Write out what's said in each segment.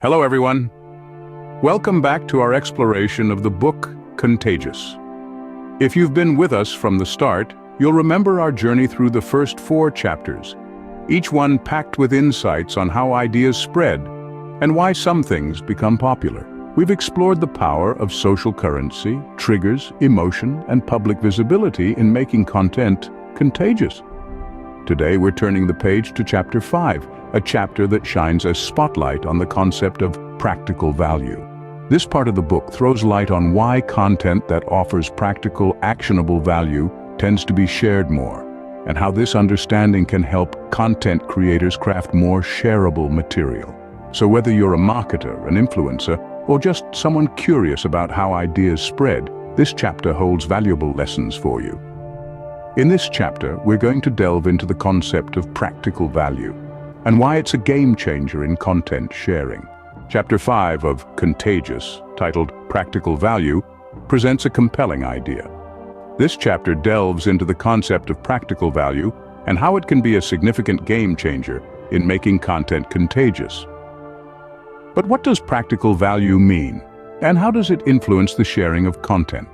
Hello everyone. Welcome back to our exploration of the book Contagious. If you've been with us from the start, you'll remember our journey through the first 4 chapters, each one packed with insights on how ideas spread and why some things become popular. We've explored the power of social currency, triggers, emotion, and public visibility in making content contagious. Today we're turning the page to Chapter 5, a chapter that shines a spotlight on the concept of practical value. This part of the book throws light on why content that offers practical, actionable value tends to be shared more, and how this understanding can help content creators craft more shareable material. So whether you're a marketer, an influencer, or just someone curious about how ideas spread, this chapter holds valuable lessons for you. In this chapter, we're going to delve into the concept of practical value and why it's a game changer in content sharing. Chapter 5 of Contagious, titled Practical Value, presents a compelling idea. This chapter delves into the concept of practical value and how it can be a significant game changer in making content contagious. But what does practical value mean, and how does it influence the sharing of content?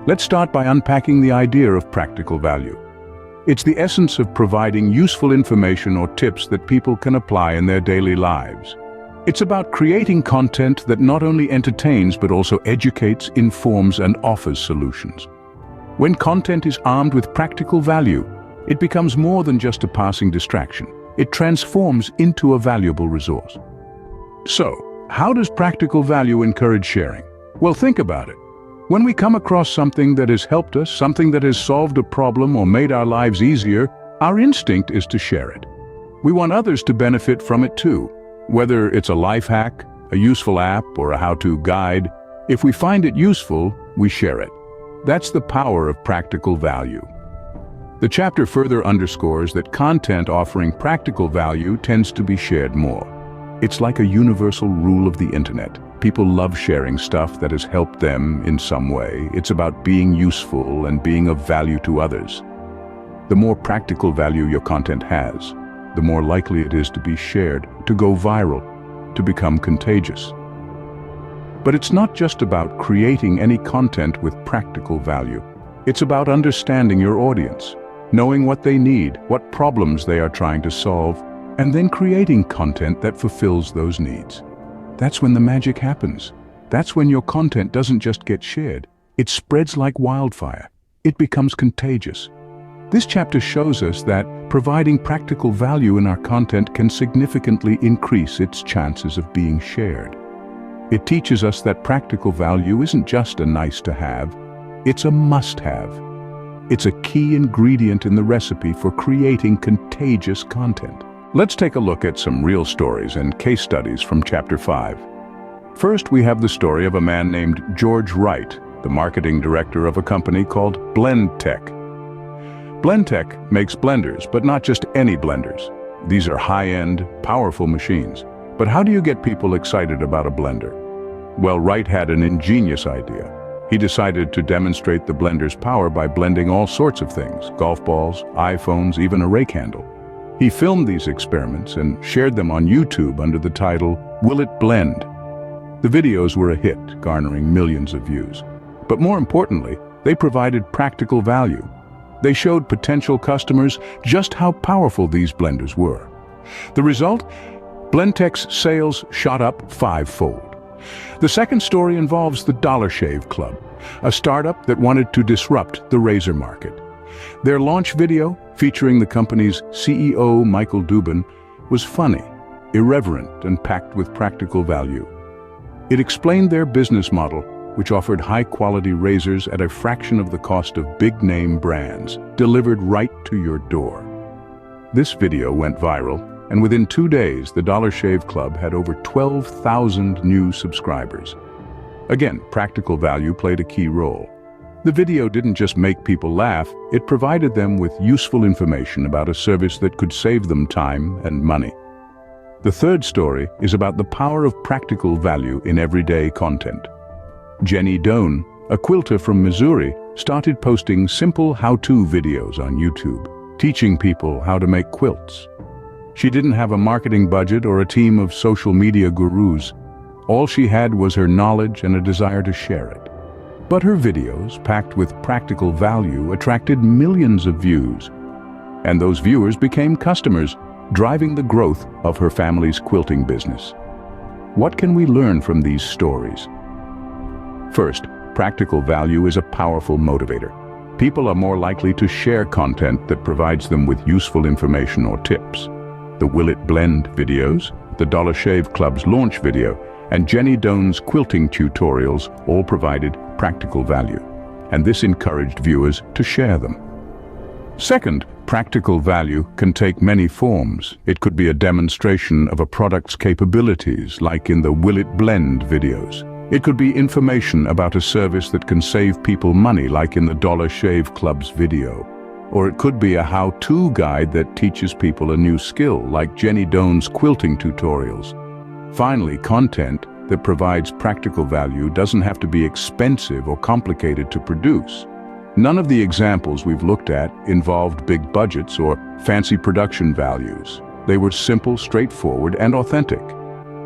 Let's start by unpacking the idea of practical value. It's the essence of providing useful information or tips that people can apply in their daily lives. It's about creating content that not only entertains but also educates, informs, and offers solutions. When content is armed with practical value, it becomes more than just a passing distraction. It transforms into a valuable resource. So, how does practical value encourage sharing? Well, think about it. When we come across something that has helped us, something that has solved a problem or made our lives easier, our instinct is to share it. We want others to benefit from it too. Whether it's a life hack, a useful app, or a how-to guide, if we find it useful, we share it. That's the power of practical value. The chapter further underscores that content offering practical value tends to be shared more. It's like a universal rule of the internet. People love sharing stuff that has helped them in some way. It's about being useful and being of value to others. The more practical value your content has, the more likely it is to be shared, to go viral, to become contagious. But it's not just about creating any content with practical value. It's about understanding your audience, knowing what they need, what problems they are trying to solve, and then creating content that fulfills those needs. That's when the magic happens. That's when your content doesn't just get shared. It spreads like wildfire. It becomes contagious. This chapter shows us that providing practical value in our content can significantly increase its chances of being shared. It teaches us that practical value isn't just a nice to have, it's a must-have. It's a key ingredient in the recipe for creating contagious content. Let's take a look at some real stories and case studies from Chapter 5. First, we have the story of a man named George Wright, the marketing director of a company called BlendTech. BlendTech makes blenders, but not just any blenders. These are high-end, powerful machines. But how do you get people excited about a blender? Well, Wright had an ingenious idea. He decided to demonstrate the blender's power by blending all sorts of things: golf balls, iPhones, even a rake handle. He filmed these experiments and shared them on YouTube under the title, "Will It Blend?" The videos were a hit, garnering millions of views. But more importantly, they provided practical value. They showed potential customers just how powerful these blenders were. The result? BlendTech's sales shot up 5-fold. The second story involves the Dollar Shave Club, a startup that wanted to disrupt the razor market. Their launch video, featuring the company's CEO, Michael Dubin, was funny, irreverent, and packed with practical value. It explained their business model, which offered high-quality razors at a fraction of the cost of big-name brands, delivered right to your door. This video went viral, and within 2 days, the Dollar Shave Club had over 12,000 new subscribers. Again, practical value played a key role. The video didn't just make people laugh, it provided them with useful information about a service that could save them time and money. The third story is about the power of practical value in everyday content. Jenny Doan, a quilter from Missouri, started posting simple how-to videos on YouTube, teaching people how to make quilts. She didn't have a marketing budget or a team of social media gurus. All she had was her knowledge and a desire to share it. But her videos, packed with practical value, attracted millions of views. And those viewers became customers, driving the growth of her family's quilting business. What can we learn from these stories? First, practical value is a powerful motivator. People are more likely to share content that provides them with useful information or tips. The Will It Blend videos, the Dollar Shave Club's launch video, and Jenny Doan's quilting tutorials all provided practical value, and this encouraged viewers to share them. Second, practical value can take many forms. It could be a demonstration of a product's capabilities, like in the Will It Blend videos. It could be information about a service that can save people money, like in the Dollar Shave Club's video. Or it could be a how-to guide that teaches people a new skill, like Jenny Doan's quilting tutorials. Finally, content that provides practical value doesn't have to be expensive or complicated to produce. None of the examples we've looked at involved big budgets or fancy production values. They were simple, straightforward, and authentic.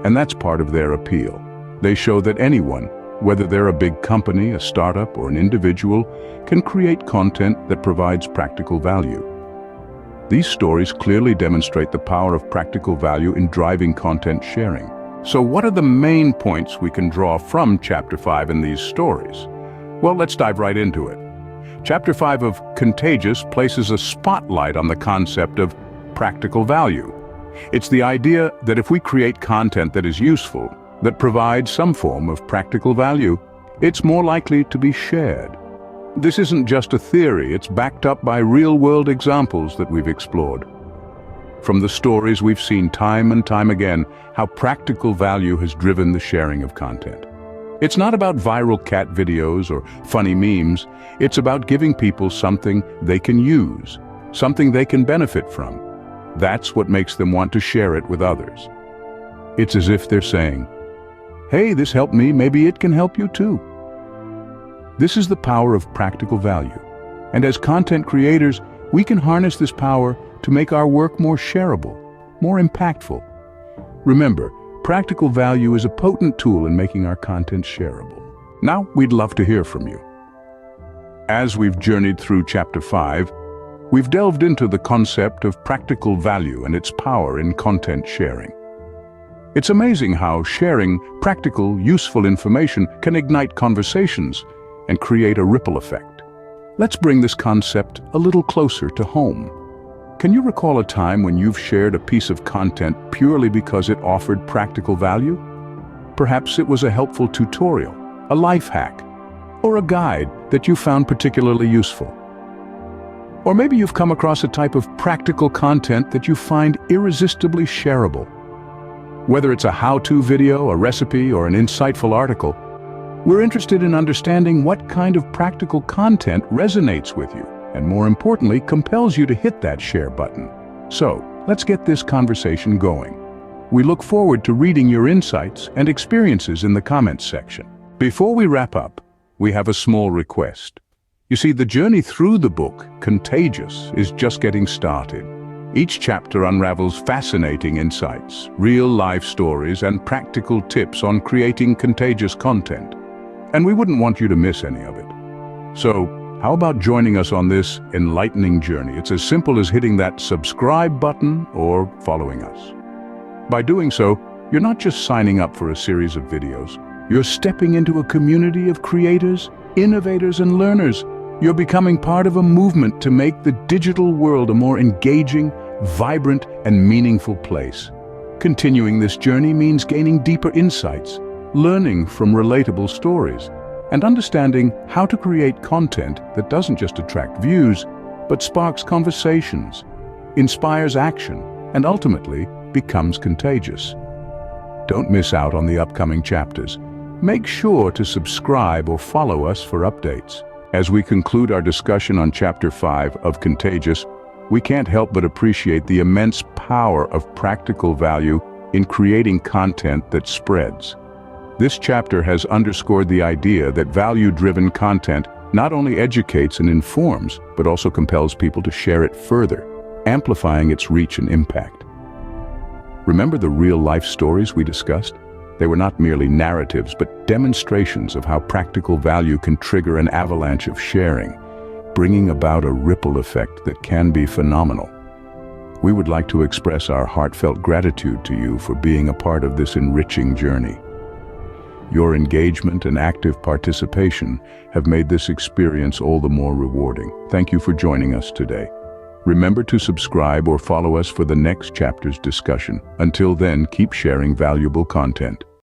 And that's part of their appeal. They show that anyone, whether they're a big company, a startup, or an individual, can create content that provides practical value. These stories clearly demonstrate the power of practical value in driving content sharing. So what are the main points we can draw from Chapter 5 in these stories? Well, let's dive right into it. Chapter 5 of Contagious places a spotlight on the concept of practical value. It's the idea that if we create content that is useful, that provides some form of practical value, it's more likely to be shared. This isn't just a theory, it's backed up by real-world examples that we've explored. From the stories we've seen time and time again how practical value has driven the sharing of content. It's not about viral cat videos or funny memes, it's about giving people something they can use, something they can benefit from. That's what makes them want to share it with others. It's as if they're saying, "Hey, this helped me, maybe it can help you too." This is the power of practical value. And as content creators, we can harness this power to make our work more shareable, more impactful. Remember, practical value is a potent tool in making our content shareable. Now, we'd love to hear from you. As we've journeyed through Chapter 5, we've delved into the concept of practical value and its power in content sharing. It's amazing how sharing practical, useful information can ignite conversations and create a ripple effect. Let's bring this concept a little closer to home. Can you recall a time when you've shared a piece of content purely because it offered practical value? Perhaps it was a helpful tutorial, a life hack, or a guide that you found particularly useful. Or maybe you've come across a type of practical content that you find irresistibly shareable. Whether it's a how-to video, a recipe, or an insightful article, we're interested in understanding what kind of practical content resonates with you, and more importantly, compels you to hit that share button. So, let's get this conversation going. We look forward to reading your insights and experiences in the comments section. Before we wrap up, we have a small request. You see, the journey through the book, Contagious, is just getting started. Each chapter unravels fascinating insights, real-life stories, and practical tips on creating contagious content. And we wouldn't want you to miss any of it. So, how about joining us on this enlightening journey? It's as simple as hitting that subscribe button or following us. By doing so, you're not just signing up for a series of videos. You're stepping into a community of creators, innovators, and learners. You're becoming part of a movement to make the digital world a more engaging, vibrant, and meaningful place. Continuing this journey means gaining deeper insights, learning from relatable stories, and understanding how to create content that doesn't just attract views, but sparks conversations, inspires action, and ultimately becomes contagious. Don't miss out on the upcoming chapters. Make sure to subscribe or follow us for updates. As we conclude our discussion on Chapter 5 of Contagious, we can't help but appreciate the immense power of practical value in creating content that spreads. This chapter has underscored the idea that value-driven content not only educates and informs, but also compels people to share it further, amplifying its reach and impact. Remember the real-life stories we discussed? They were not merely narratives, but demonstrations of how practical value can trigger an avalanche of sharing, bringing about a ripple effect that can be phenomenal. We would like to express our heartfelt gratitude to you for being a part of this enriching journey. Your engagement and active participation have made this experience all the more rewarding. Thank you for joining us today. Remember to subscribe or follow us for the next chapter's discussion. Until then, keep sharing valuable content.